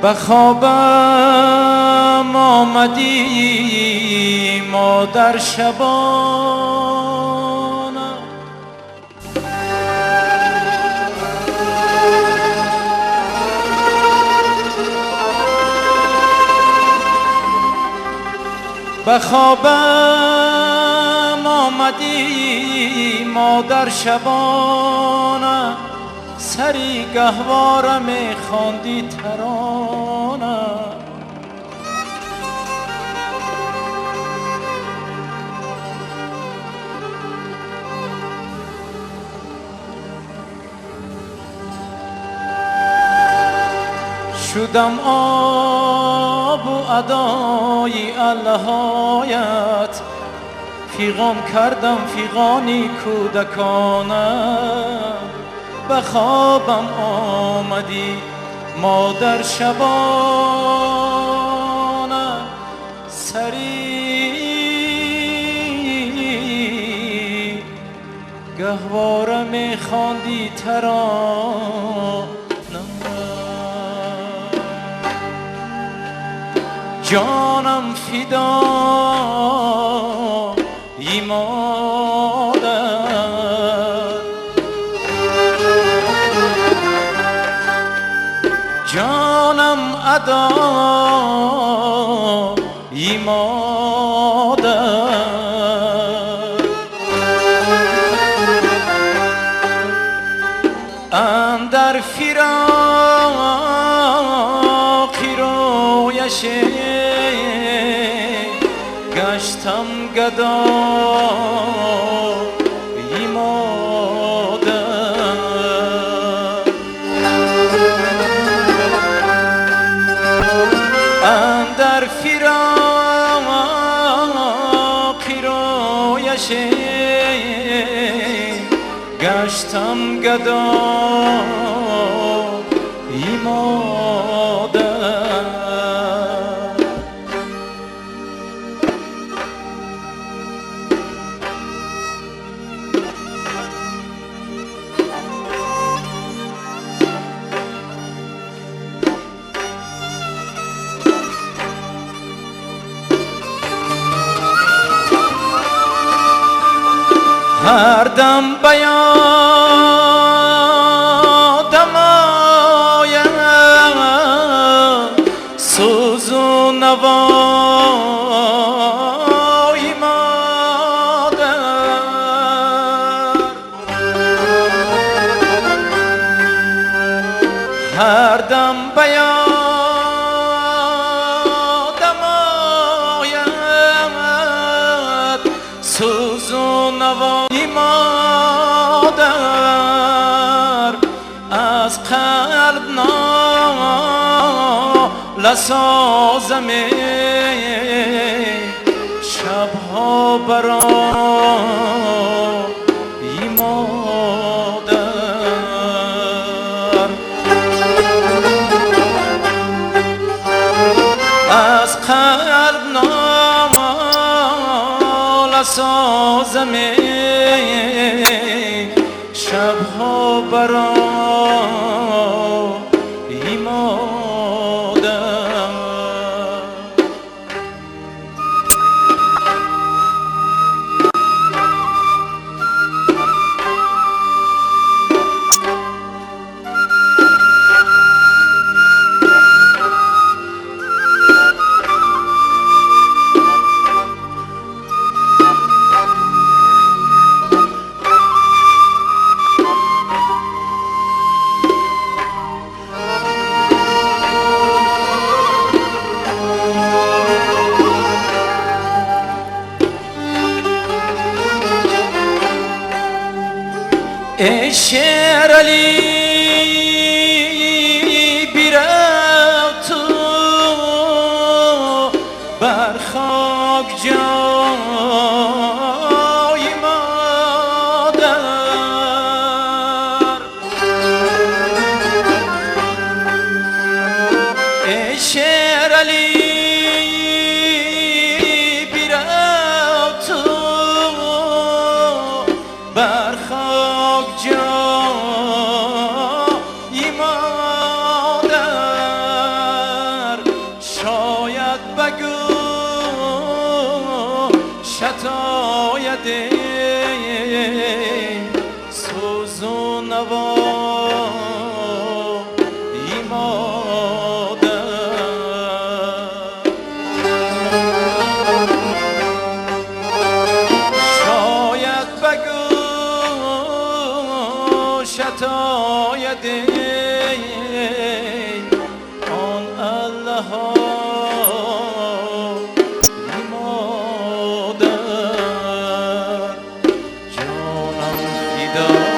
به خوابم آمدی مادر شبانه، به خوابم آمدی مادر شبانه، سری گهواره می خواندی ترانه. شدم آب و ادای الهایت، فیغان کردم فیغانی کودکانه. به خوابم آمدی مادر شبانه، سری گهواره می خواندی ترانه. جانم فدای مادر، جانم ادای مادر. اندر فراقی رویش گشتم گدای مادر. اندر فراقی رویش گشتم گدای مادر. هر دم به یادم آید سوز و نوای مادر. هر دم به یادم آید سوز و نوای مادر. از قلب ناله سازم شبها برای مادر. از قلب ناله سازم شبها برای مادر. ای شیر علی بیرو تو بر خاک جای مادر. ای شیر علی بیرو تو بر خاک سوزون نوایی مادر شاید بگوشت آید آن الله ها مادر جانم فدا